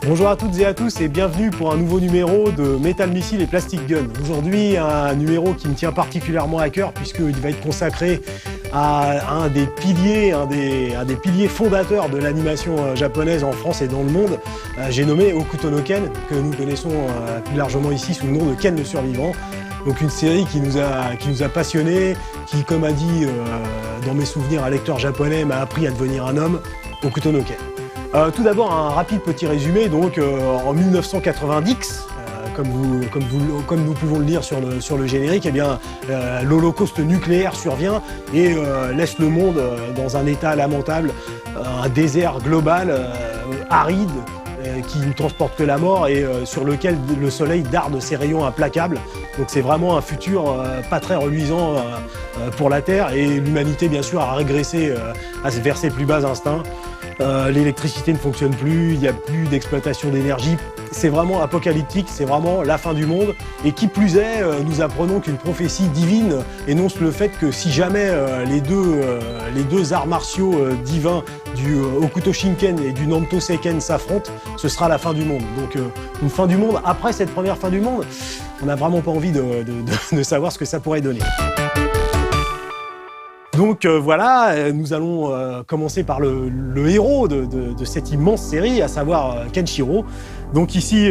Bonjour à toutes et à tous et bienvenue pour un nouveau numéro de Metal Missile et Plastic Gun. Aujourd'hui, un numéro qui me tient particulièrement à cœur puisqu'il va être consacré à un des piliers fondateurs de l'animation japonaise en France et dans le monde. J'ai nommé Hokuto no Ken, que nous connaissons plus largement ici sous le nom de Ken le Survivant. Donc une série qui nous a passionnés, qui, comme a dit dans mes souvenirs un lecteur japonais, m'a appris à devenir un homme, Hokuto no Ken. Tout d'abord, un rapide petit résumé. Donc, en 1990, comme nous pouvons le lire sur le générique, eh bien, l'holocauste nucléaire survient et laisse le monde dans un état lamentable, un désert global, aride, qui ne transporte que la mort et sur lequel le soleil darde ses rayons implacables. Donc c'est vraiment un futur pas très reluisant pour la Terre et l'humanité, bien sûr, a régressé vers ses plus bas instincts. L'électricité ne fonctionne plus, il n'y a plus d'exploitation d'énergie. C'est vraiment apocalyptique, c'est vraiment la fin du monde. Et qui plus est, nous apprenons qu'une prophétie divine énonce le fait que si jamais les deux arts martiaux divins du Hokuto Shinken et du Nanto Seiken s'affrontent, ce sera la fin du monde. Donc une fin du monde après cette première fin du monde, on n'a vraiment pas envie de savoir ce que ça pourrait donner. Donc voilà, nous allons commencer par le héros de cette immense série, à savoir Kenshiro. Donc ici,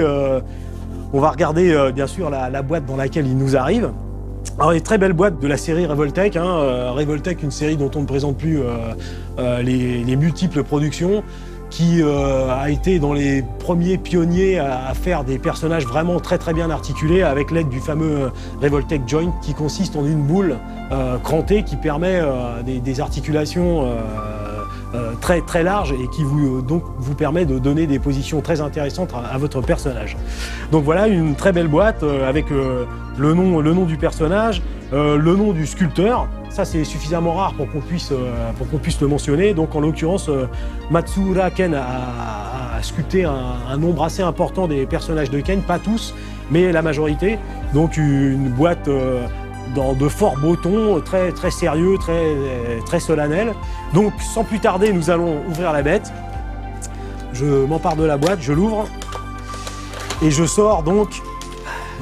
on va regarder bien sûr la boîte dans laquelle il nous arrive. Alors, une très belle boîte de la série Revoltech. Revoltech, une série dont on ne présente plus les multiples productions, qui a été dans les premiers pionniers à faire des personnages vraiment très très bien articulés avec l'aide du fameux Revoltech Joint qui consiste en une boule crantée qui permet des articulations très très larges et qui vous permet de donner des positions très intéressantes à votre personnage. Donc voilà, une très belle boîte avec le nom du personnage, le nom du sculpteur. Ça, c'est suffisamment rare pour qu'on puisse le mentionner. Donc, en l'occurrence, Matsuura Ken a sculpté un nombre assez important des personnages de Ken, pas tous, mais la majorité. Donc, une boîte de fort beau ton, très, très sérieux, très, très solennel. Donc, sans plus tarder, nous allons ouvrir la bête. Je m'empare de la boîte, je l'ouvre et je sors donc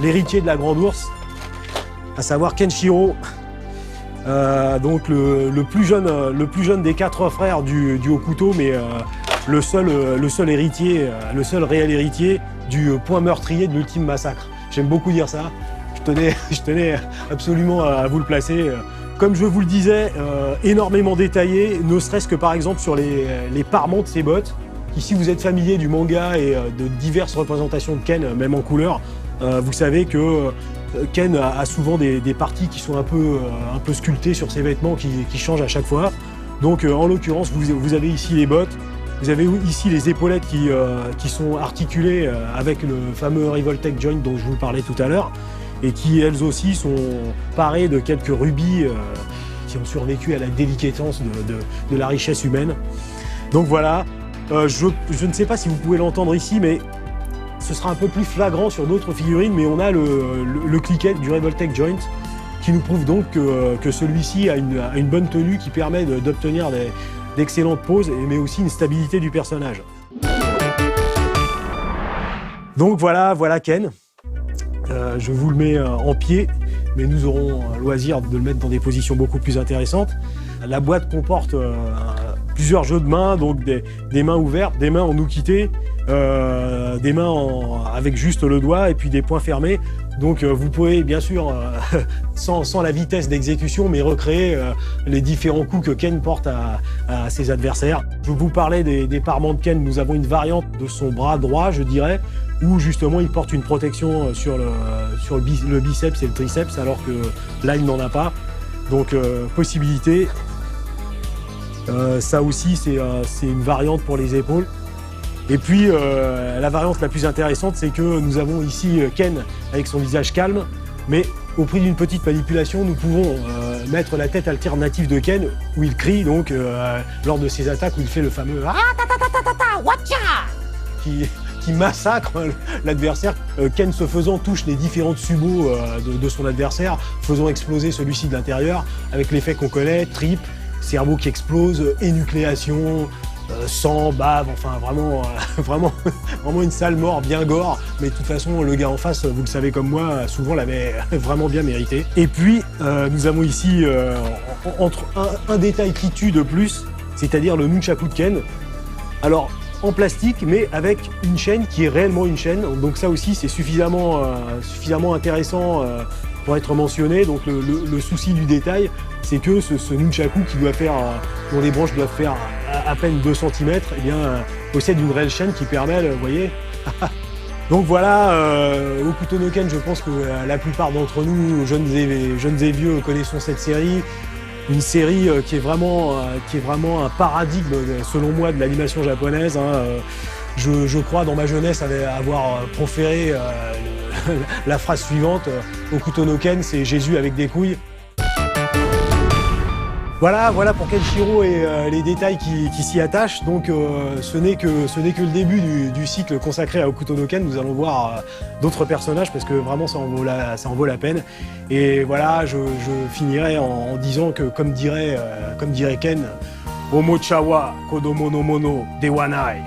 l'héritier de la Grande Ourse, à savoir Kenshiro. Donc le plus jeune des quatre frères du Hokuto, mais le seul héritier, le seul réel héritier du point meurtrier de l'ultime massacre. J'aime beaucoup dire ça. Je tenais absolument à vous le placer. Comme je vous le disais, énormément détaillé, ne serait-ce que par exemple sur les parements de ses bottes, qui, si vous êtes familier du manga et de diverses représentations de Ken, même en couleur, vous savez que Ken a souvent des parties qui sont un peu sculptées sur ses vêtements qui changent à chaque fois. Donc en l'occurrence, vous avez ici les bottes, vous avez ici les épaulettes qui sont articulées avec le fameux Revoltech Joint dont je vous parlais tout à l'heure et qui elles aussi sont parées de quelques rubis qui ont survécu à la délicatesse de la richesse humaine. Donc voilà, je ne sais pas si vous pouvez l'entendre ici, mais ce sera un peu plus flagrant sur d'autres figurines, mais on a le cliquet du Revoltech Joint qui nous prouve donc que celui-ci a une bonne tenue qui permet d'obtenir d'excellentes poses, mais aussi une stabilité du personnage. Donc voilà Ken. Je vous le mets en pied, mais nous aurons loisir de le mettre dans des positions beaucoup plus intéressantes. La boîte comporte plusieurs jeux de mains, donc des mains ouvertes, des mains en ukité, des mains avec juste le doigt et puis des poings fermés. Donc vous pouvez bien sûr, sans la vitesse d'exécution, mais recréer les différents coups que Ken porte à ses adversaires. Je vous parlais des parements de Ken, nous avons une variante de son bras droit, je dirais, où justement il porte une protection sur le biceps et le triceps, alors que là il n'en a pas. Donc possibilité. Ça aussi c'est une variante pour les épaules. Et puis la variante la plus intéressante, c'est que nous avons ici Ken avec son visage calme, mais au prix d'une petite manipulation, nous pouvons mettre la tête alternative de Ken où il crie donc lors de ses attaques, où il fait le fameux ah ta ta ta ta ta watcha qui massacre l'adversaire. Ken, ce faisant, touche les différentes sumos de son adversaire, faisant exploser celui-ci de l'intérieur avec l'effet qu'on connaît, trip, cerveau qui explose, énucléation, sang, bave, enfin vraiment, vraiment une sale mort bien gore. Mais de toute façon, le gars en face, vous le savez comme moi, souvent l'avait vraiment bien mérité. Et puis, nous avons ici entre un détail qui tue de plus, c'est-à-dire le nunchaku de Ken. Alors, en plastique, mais avec une chaîne qui est réellement une chaîne. Donc ça aussi, c'est suffisamment intéressant pour être mentionné. Donc le souci du détail, c'est que ce nunchaku qui doit faire, dont les branches doivent faire à peine 2 cm, eh bien, possède une réelle chaîne qui permet, vous voyez. Donc voilà, Hokuto no Ken, je pense que la plupart d'entre nous, jeunes et vieux, connaissons cette série. Une série qui est vraiment un paradigme, selon moi, de l'animation japonaise. Je crois, dans ma jeunesse, avoir proféré la phrase suivante, Hokuto no Ken, c'est Jésus avec des couilles. Voilà pour Kenshiro et les détails qui s'y attachent. Donc ce n'est que le début du cycle consacré à Hokuto no Ken. Nous allons voir d'autres personnages parce que vraiment ça en vaut la peine. Et voilà, je finirai en disant que comme dirait Ken, Omocha wa kodomo no mono de wa nai.